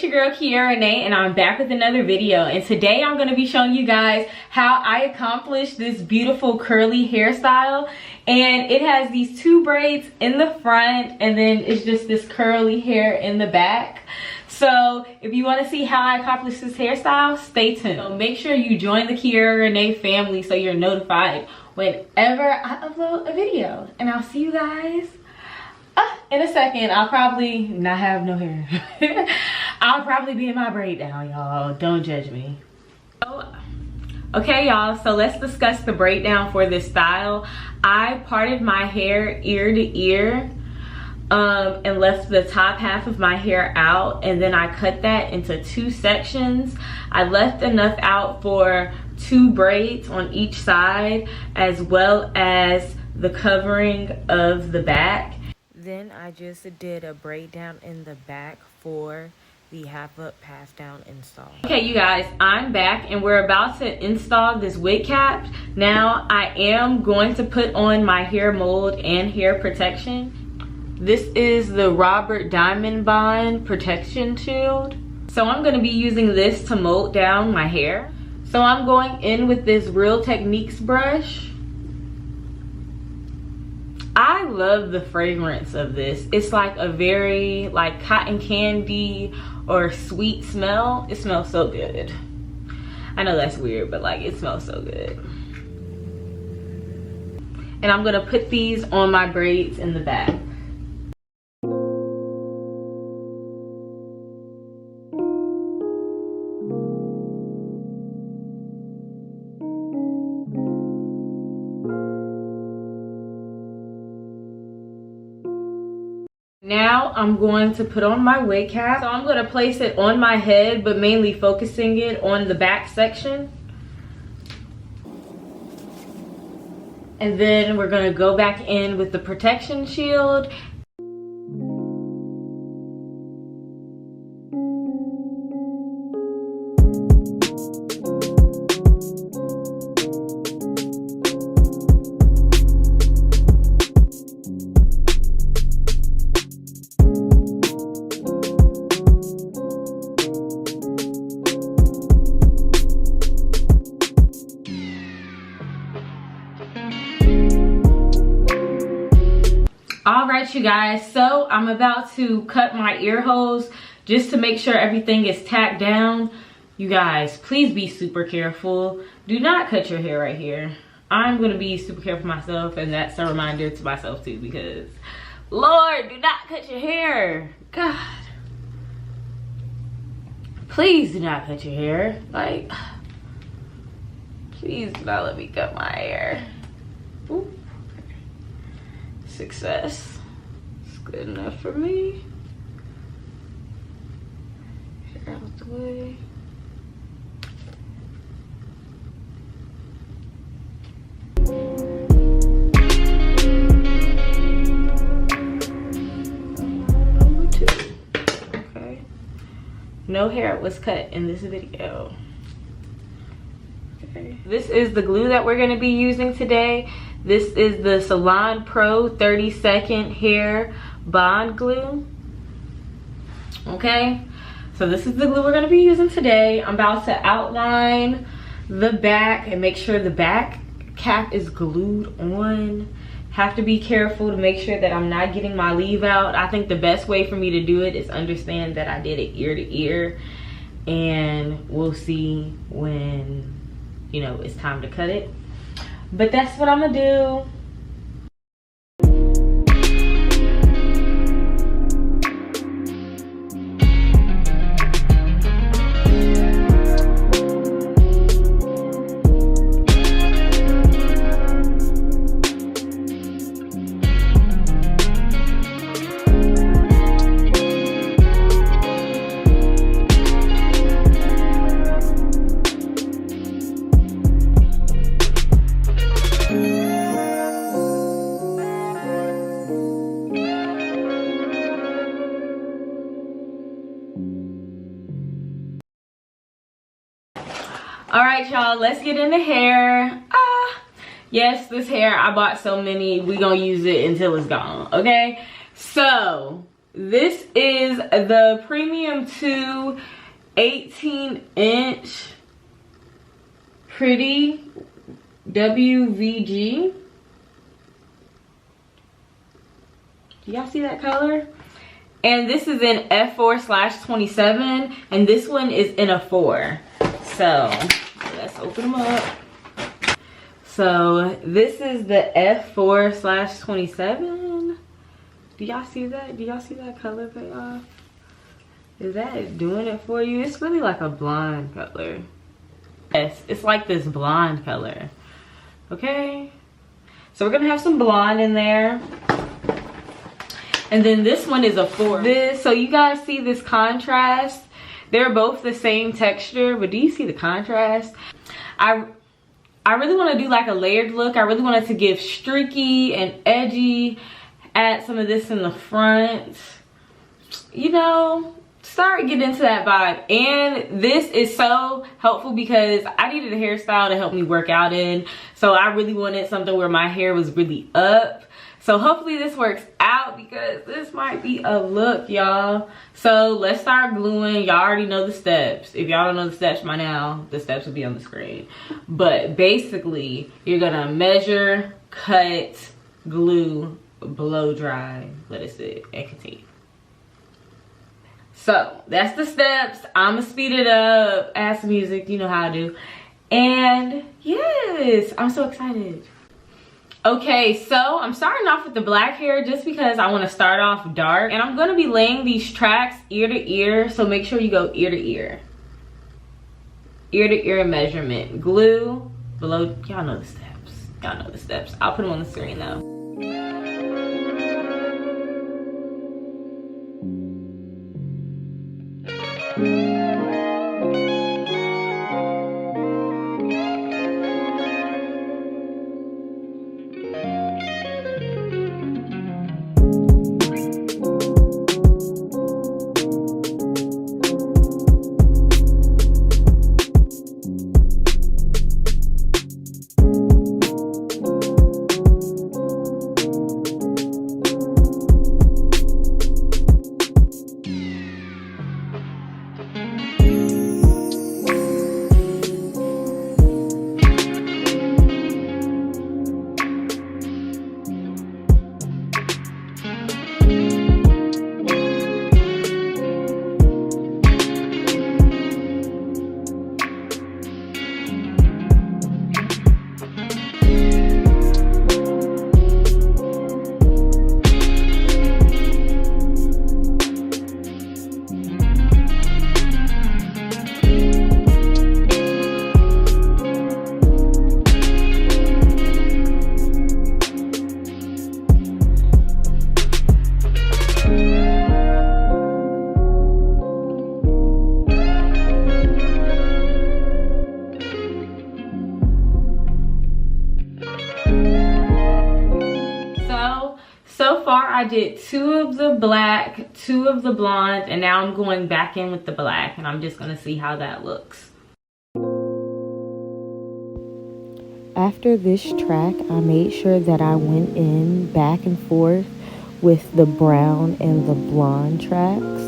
it's your girl Kiarrarenee, and I'm back with another video. And today I'm going to be showing you guys how I accomplished this beautiful curly hairstyle. And it has these two braids in the front, and then it's just this curly hair in the back. So if you want to see how I accomplished this hairstyle, stay tuned. So make sure you join the Kiarrarenee family so you're notified whenever I upload a video. And I'll see you guys in a second. I'll probably not have no hair. I'll probably be in my braid down, y'all. Don't judge me. Okay, y'all, so let's discuss the breakdown for this style. I parted my hair ear to ear and left the top half of my hair out, and then I cut that into two sections. I left enough out for two braids on each side, as well as the covering of the back. Then I just did a braid down in the back for the half up, half down install. Okay, you guys, I'm back and we're about to install this wig cap. Now I am going to put on my hair mold and hair protection. This is the Robert Diamond Bond Protection Shield. So I'm going to be using this to mold down my hair. So I'm going in with this Real Techniques brush. I love the fragrance of this. It's like a very like cotton candy or sweet smell. It smells so good. I know that's weird, but like it smells so good. And I'm gonna put these on my braids in the back. Now I'm going to put on my wig cap. So I'm going to place it on my head, but mainly focusing it on the back section. And then we're going to go back in with the protection shield. Alright, you guys, so I'm about to cut my ear holes just to make sure everything is tacked down. You guys, please be super careful. Do not cut your hair right here. I'm going to be super careful myself, and that's a reminder to myself too, because Lord, do not cut your hair. God. Please do not cut your hair. Like, please do not let me cut my hair. Ooh. Success. It's good enough for me. Hair out the way. Number 2. Okay. No hair was cut in this video. Okay. This is the glue that we're going to be using today. This is the Salon Pro 30-second hair bond glue. Okay, so this is the glue we're going to be using today. I'm about to outline the back and make sure the back cap is glued on. Have to be careful to make sure that I'm not getting my leave out. I think the best way for me to do it is understand that I did it ear to ear, and we'll see when, you know, it's time to cut it. But that's what I'm gonna do. All right, y'all, let's get into hair. Yes, this hair, I bought so many, we gonna use it until it's gone, okay? So This is the Premium 2 18-inch Pretty WVG. Do y'all see that color? And this is in F4/27, and this one is in a 4. So let's open them up. So this is the F4/27. Do y'all see that? Do y'all see that color payoff? Is that doing it for you? It's really like a blonde color. Yes, it's like this blonde color. Okay. So we're gonna have some blonde in there. And then this one is a 4. So you guys see this contrast? They're both the same texture, but do you see the contrast? I really want to do like a layered look. I really wanted to give streaky and edgy, add some of this in the front. You know, start getting into that vibe. And this is so helpful because I needed a hairstyle to help me work out in. So I really wanted something where my hair was really up. So hopefully this works out because this might be a look, y'all. So let's start gluing. Y'all already know the steps. If y'all don't know the steps by now, the steps will be on the screen. But basically, you're gonna measure, cut, glue, blow dry, let it sit, and continue. So that's the steps. I'ma speed it up, add some music, you know how I do. And yes, I'm so excited. Okay, so I'm starting off with the black hair just because I want to start off dark. And I'm going to be laying these tracks ear to ear. So make sure you go ear to ear. Ear to ear measurement. Glue, blow. Y'all know the steps. Y'all know the steps. I'll put them on the screen though. So far I did 2 of the black, 2 of the blonde, and now I'm going back in with the black, and I'm just gonna see how that looks. After this track, I made sure that I went in back and forth with the brown and the blonde tracks.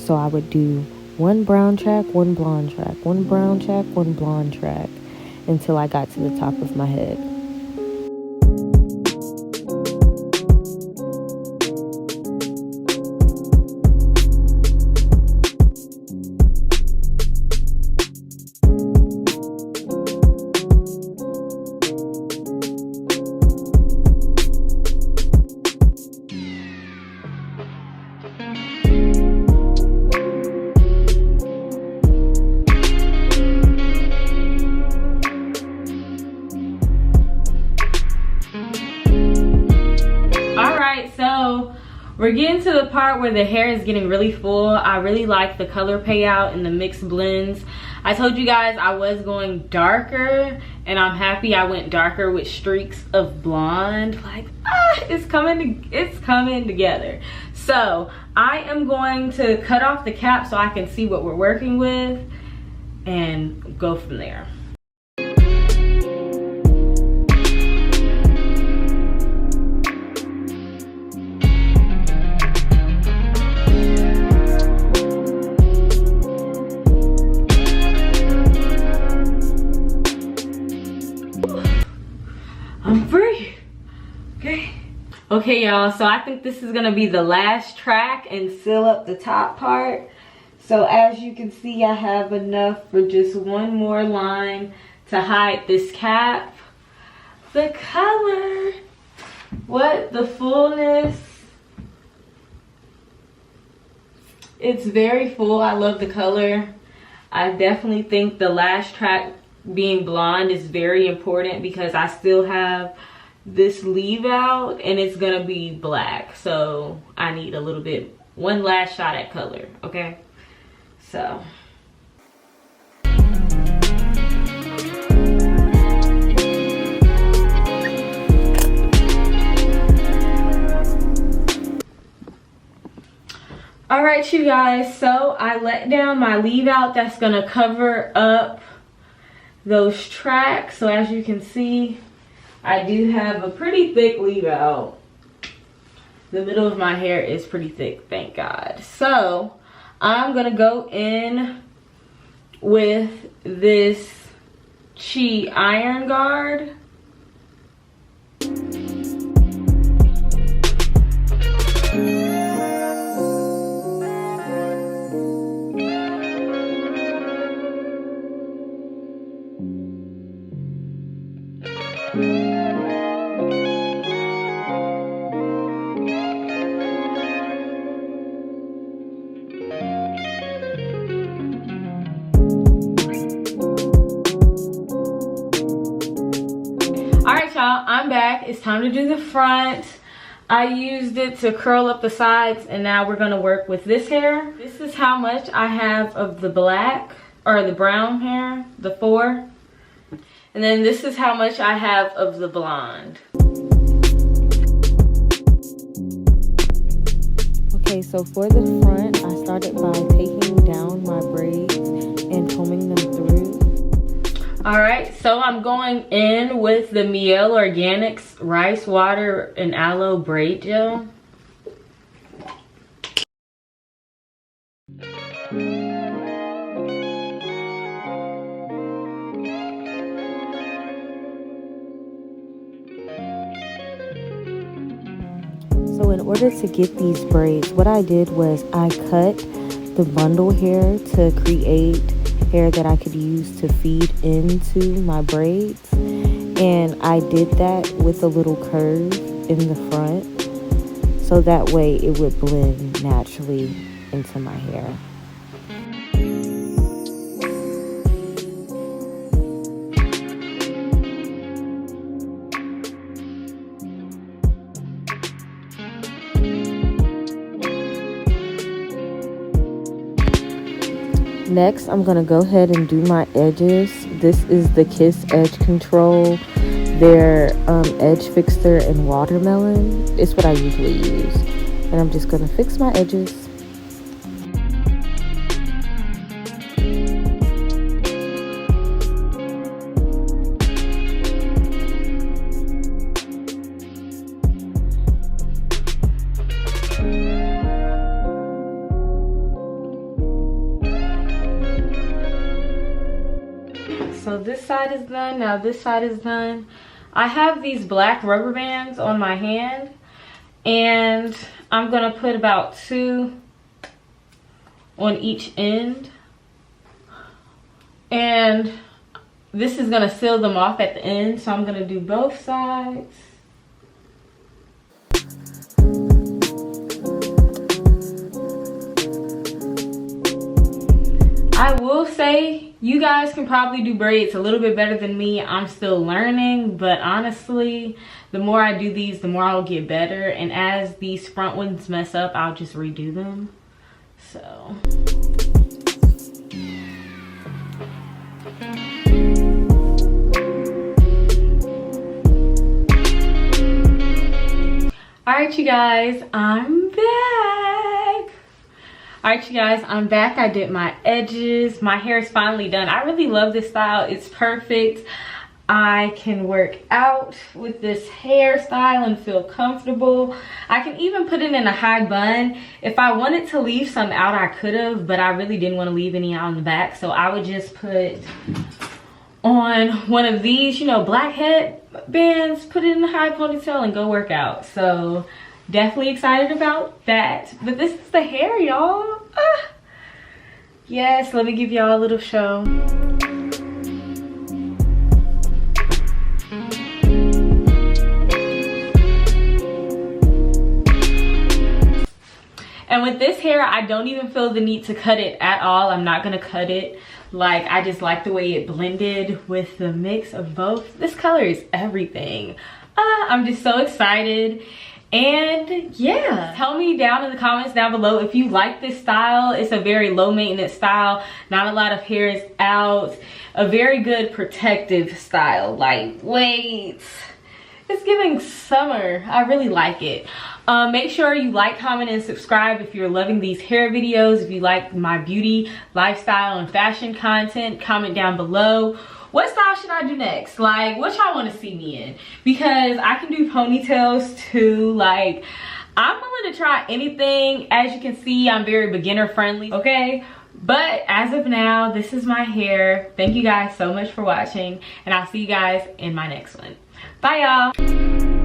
So I would do 1 brown track, 1 blonde track, 1 brown track, 1 blonde track until I got to the top of my head. We're getting to the part where the hair is getting really full. I really like the color payout and the mixed blends. I told you guys I was going darker, and I'm happy I went darker with streaks of blonde. Like, it's coming together. So I am going to cut off the cap so I can see what we're working with and go from there. I'm free. Okay. Okay, y'all, so I think this is gonna be the last track and seal up the top part. So as you can see, I have enough for just one more line to hide this cap. The color, what the fullness. It's very full. I love the color. I definitely think the last track being blonde is very important because I still have this leave out and it's gonna be black, so I need a little bit, one last shot at color. Okay, so all right, you guys, so I let down my leave out that's gonna cover up those tracks. So as you can see, I do have a pretty thick leave out. The middle of my hair is pretty thick, thank God. So I'm gonna go in with this Chi iron guard. I'm back. It's time to do the front. I used it to curl up the sides, and now we're gonna work with this hair. This is how much I have of the black or the brown hair, the 4. And then this is how much I have of the blonde. Okay, so for the front, I started by taking down my braids and combing them through. All right, so I'm going in with the Miele Organics Rice Water and Aloe Braid Gel. So in order to get these braids, what I did was I cut the bundle hair to create hair that I could use to feed into my braids, and I did that with a little curve in the front so that way it would blend naturally into my hair. Next, I'm going to go ahead and do my edges. This is the Kiss Edge Control. Their edge fixer and watermelon. It's what I usually use. And I'm just going to fix my edges. So this side is done. Now this side is done. I have these black rubber bands on my hand, and I'm gonna put about 2 on each end, and this is gonna seal them off at the end. So I'm gonna do both sides. I will say, you guys can probably do braids a little bit better than me. I'm still learning, but honestly, the more I do these, the more I'll get better. And as these front ones mess up, I'll just redo them. So. All right, you guys, I'm back. All right, you guys, I'm back. I did my edges. My hair is finally done. I really love this style. It's perfect. I can work out with this hairstyle and feel comfortable. I can even put it in a high bun. If I wanted to leave some out, I could have, but I really didn't want to leave any out in the back. So I would just put on one of these, you know, black head bands, put it in a high ponytail and go work out. So definitely excited about that. But this is the hair, y'all. Yes, let me give y'all a little show. And with this hair, I don't even feel the need to cut it at all. I'm not gonna cut it. Like, I just like the way it blended with the mix of both. This color is everything. I'm just so excited. And yeah, tell me down in the comments down below if you like this style. It's a very low maintenance style. Not a lot of hair is out. A very good protective style. Lightweight. It's giving summer. I really like it. Make sure you like, comment, and subscribe if you're loving these hair videos. If you like my beauty, lifestyle, and fashion content, comment down below. What style should I do next? Like, what y'all want to see me in? Because I can do ponytails too. Like, I'm willing to try anything. As you can see, I'm very beginner friendly, okay? But as of now, this is my hair. Thank you guys so much for watching, and I'll see you guys in my next one. Bye, y'all.